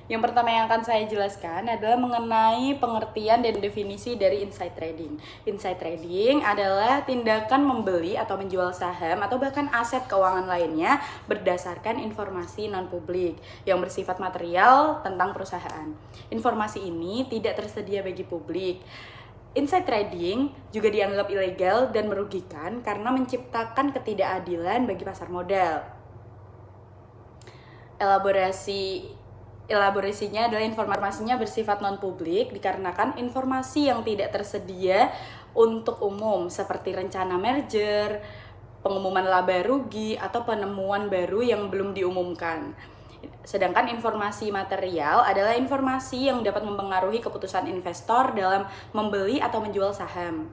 Yang pertama yang akan saya jelaskan adalah mengenai pengertian dan definisi dari inside trading. Inside trading adalah tindakan membeli atau menjual saham atau bahkan aset keuangan lainnya berdasarkan informasi non-publik yang bersifat material tentang perusahaan. Informasi ini tidak tersedia bagi publik. Inside trading juga dianggap ilegal dan merugikan karena menciptakan ketidakadilan bagi pasar modal. Elaborasinya adalah informasinya bersifat non-publik dikarenakan informasi yang tidak tersedia untuk umum seperti rencana merger, pengumuman laba rugi, atau penemuan baru yang belum diumumkan. Sedangkan informasi material adalah informasi yang dapat mempengaruhi keputusan investor dalam membeli atau menjual saham.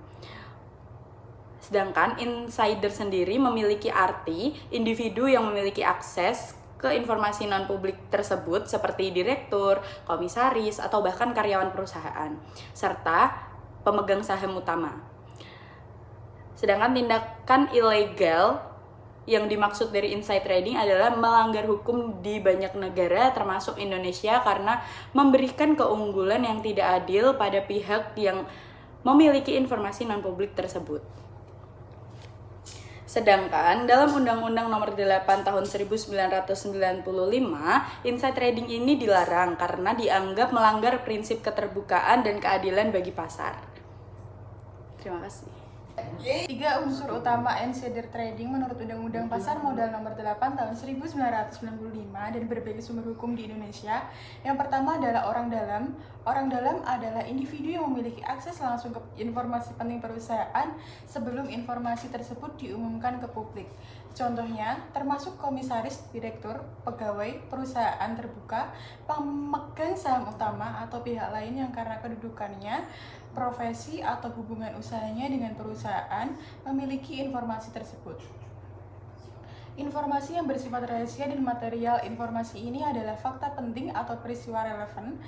Sedangkan insider sendiri memiliki arti individu yang memiliki akses ke informasi non-publik tersebut seperti direktur, komisaris, atau bahkan karyawan perusahaan, serta pemegang saham utama. Sedangkan tindakan ilegal yang dimaksud dari inside trading adalah melanggar hukum di banyak negara termasuk Indonesia karena memberikan keunggulan yang tidak adil pada pihak yang memiliki informasi non-publik tersebut. Sedangkan dalam Undang-Undang Nomor 8 Tahun 1995, inside trading ini dilarang karena dianggap melanggar prinsip keterbukaan dan keadilan bagi pasar. Terima kasih. 3 unsur utama insider trading menurut Undang-Undang Pasar Modal Nomor 8 Tahun 1995 dan berbagai sumber hukum di Indonesia. Yang pertama adalah orang dalam. Orang dalam adalah individu yang memiliki akses langsung ke informasi penting perusahaan sebelum informasi tersebut diumumkan ke publik. Contohnya, termasuk komisaris, direktur, pegawai, perusahaan terbuka, pemegang saham utama, atau pihak lain yang karena kedudukannya, profesi, atau hubungan usahanya dengan perusahaan memiliki informasi tersebut. Informasi yang bersifat rahasia dan material informasi ini adalah fakta penting atau peristiwa relevan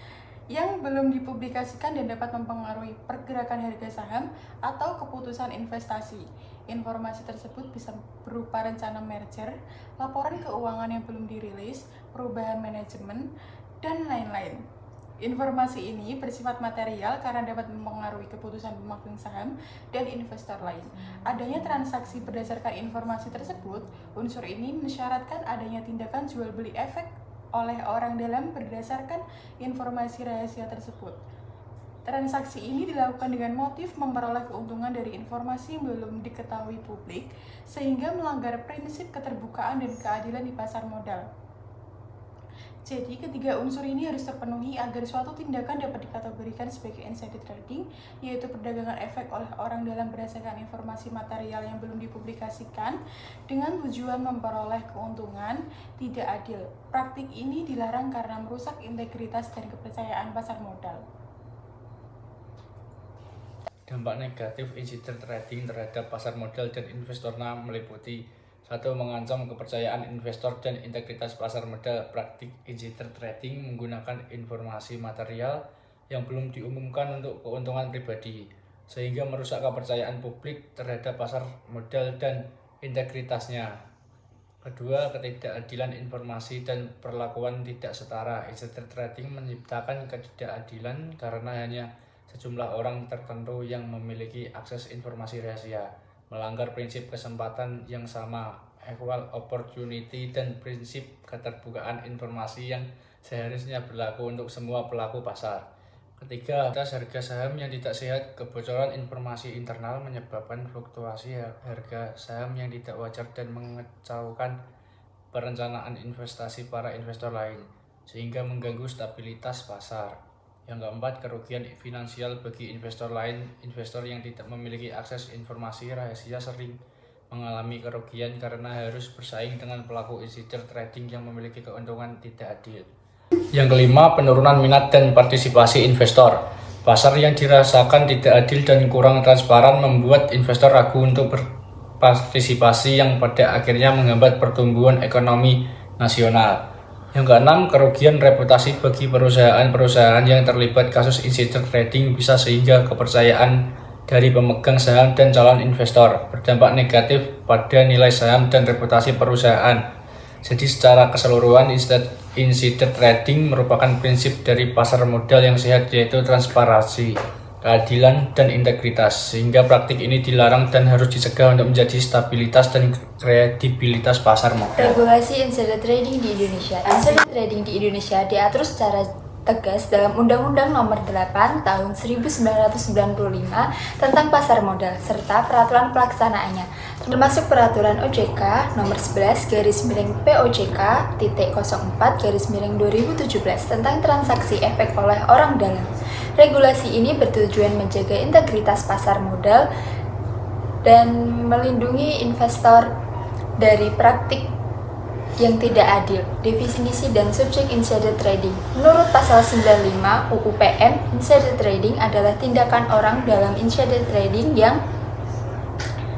yang belum dipublikasikan dan dapat mempengaruhi pergerakan harga saham atau keputusan investasi. Informasi tersebut bisa berupa rencana merger, laporan keuangan yang belum dirilis, perubahan manajemen, dan lain-lain. Informasi ini bersifat material karena dapat mempengaruhi keputusan pemegang saham dan investor lain. Adanya transaksi berdasarkan informasi tersebut, unsur ini mensyaratkan adanya tindakan jual beli efek oleh orang dalam berdasarkan informasi rahasia tersebut. Transaksi ini dilakukan dengan motif memperoleh keuntungan dari informasi yang belum diketahui publik, sehingga melanggar prinsip keterbukaan dan keadilan di pasar modal. Jadi, ketiga unsur ini harus terpenuhi agar suatu tindakan dapat dikategorikan sebagai insider trading, yaitu perdagangan efek oleh orang dalam berdasarkan informasi material yang belum dipublikasikan dengan tujuan memperoleh keuntungan tidak adil. Praktik ini dilarang karena merusak integritas dan kepercayaan pasar modal. Dampak negatif insider trading terhadap pasar modal dan investornya meliputi: 1. Mengancam kepercayaan investor dan integritas pasar modal. Praktik insider trading menggunakan informasi material yang belum diumumkan untuk keuntungan pribadi, sehingga merusak kepercayaan publik terhadap pasar modal dan integritasnya. 2. Ketidakadilan informasi dan perlakuan tidak setara. Insider trading menciptakan ketidakadilan karena hanya sejumlah orang tertentu yang memiliki akses informasi rahasia, melanggar prinsip kesempatan yang sama, equal opportunity, dan prinsip keterbukaan informasi yang seharusnya berlaku untuk semua pelaku pasar. 3. Atas harga saham yang tidak sehat. Kebocoran informasi internal menyebabkan fluktuasi harga saham yang tidak wajar dan mengacaukan perencanaan investasi para investor lain, sehingga mengganggu stabilitas pasar. Yang keempat, kerugian finansial bagi investor lain. Investor yang tidak memiliki akses informasi rahasia sering mengalami kerugian karena harus bersaing dengan pelaku insider trading yang memiliki keuntungan tidak adil. Yang kelima, penurunan minat dan partisipasi investor. Pasar yang dirasakan tidak adil dan kurang transparan membuat investor ragu untuk berpartisipasi yang pada akhirnya menghambat pertumbuhan ekonomi nasional. Yang keenam, kerugian reputasi bagi perusahaan-perusahaan yang terlibat kasus insider trading bisa sehingga kepercayaan dari pemegang saham dan calon investor berdampak negatif pada nilai saham dan reputasi perusahaan. Jadi secara keseluruhan insider trading merupakan prinsip dari pasar modal yang sehat, yaitu transparansi, keadilan, dan integritas, sehingga praktik ini dilarang dan harus dicegah untuk menjadi stabilitas dan kredibilitas pasar modal. Regulasi insider trading di Indonesia. Insider trading di Indonesia diatur secara tegas dalam Undang-Undang Nomor 8 Tahun 1995 tentang Pasar Modal serta peraturan pelaksanaannya, termasuk Peraturan OJK Nomor 11 POJK titik 04 2017 tentang transaksi efek oleh orang dalam. Regulasi ini bertujuan menjaga integritas pasar modal dan melindungi investor dari praktik yang tidak adil. Definisi dan subjek insider trading. Menurut pasal 95 UU PM, insider trading adalah tindakan orang dalam insider trading yang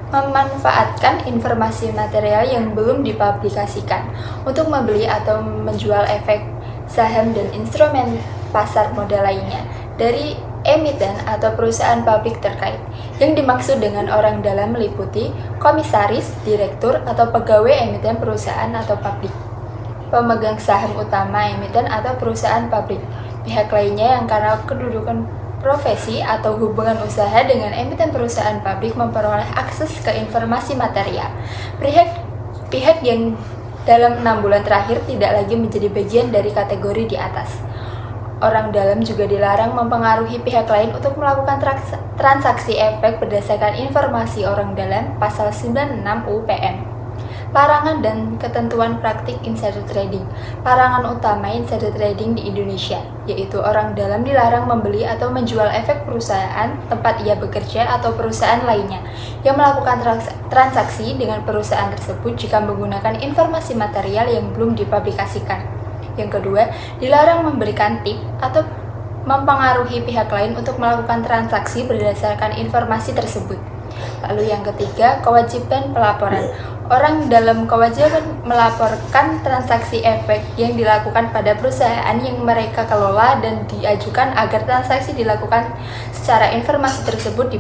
memanfaatkan informasi material yang belum dipublikasikan untuk membeli atau menjual efek saham dan instrumen pasar modal lainnya dari emiten atau perusahaan publik terkait. Yang dimaksud dengan orang dalam meliputi komisaris, direktur, atau pegawai emiten perusahaan atau publik, pemegang saham utama emiten atau perusahaan publik, pihak lainnya yang karena kedudukan profesi atau hubungan usaha dengan emiten perusahaan publik memperoleh akses ke informasi material. Pihak yang dalam 6 bulan terakhir tidak lagi menjadi bagian dari kategori di atas. Orang dalam juga dilarang mempengaruhi pihak lain untuk melakukan transaksi efek berdasarkan informasi orang dalam pasal 96 UU PM. Larangan dan ketentuan praktik insider trading. Larangan utama insider trading di Indonesia, yaitu orang dalam dilarang membeli atau menjual efek perusahaan tempat ia bekerja atau perusahaan lainnya yang melakukan transaksi dengan perusahaan tersebut jika menggunakan informasi material yang belum dipublikasikan. Yang kedua, dilarang memberikan tip atau mempengaruhi pihak lain untuk melakukan transaksi berdasarkan informasi tersebut. Lalu yang ketiga, kewajiban pelaporan. Orang dalam kewajiban melaporkan transaksi efek yang dilakukan pada perusahaan yang mereka kelola dan diajukan agar transaksi dilakukan secara informasi tersebut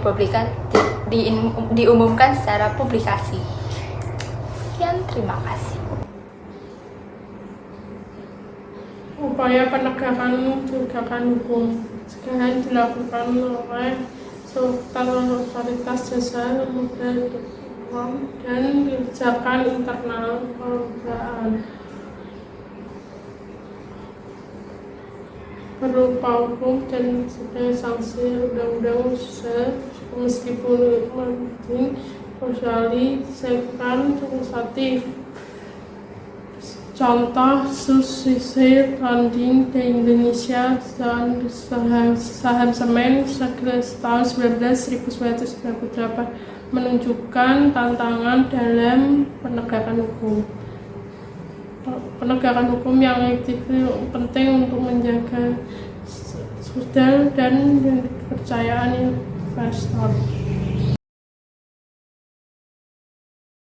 diumumkan secara publikasi. Sekian, terima kasih. Upaya penegakan hukum sekarang dilakukan oleh otoritas jasa modal dan kebijakan internal perusahaan berupa hukum dan sanksi undang-undang usaha meskipun penting kecuali disesuaikan administratif. Contoh subsidi landing di Indonesia dan saham semen tahun 1998 menunjukkan tantangan dalam penegakan hukum. Penegakan hukum yang efektif penting untuk menjaga modal dan kepercayaan investor.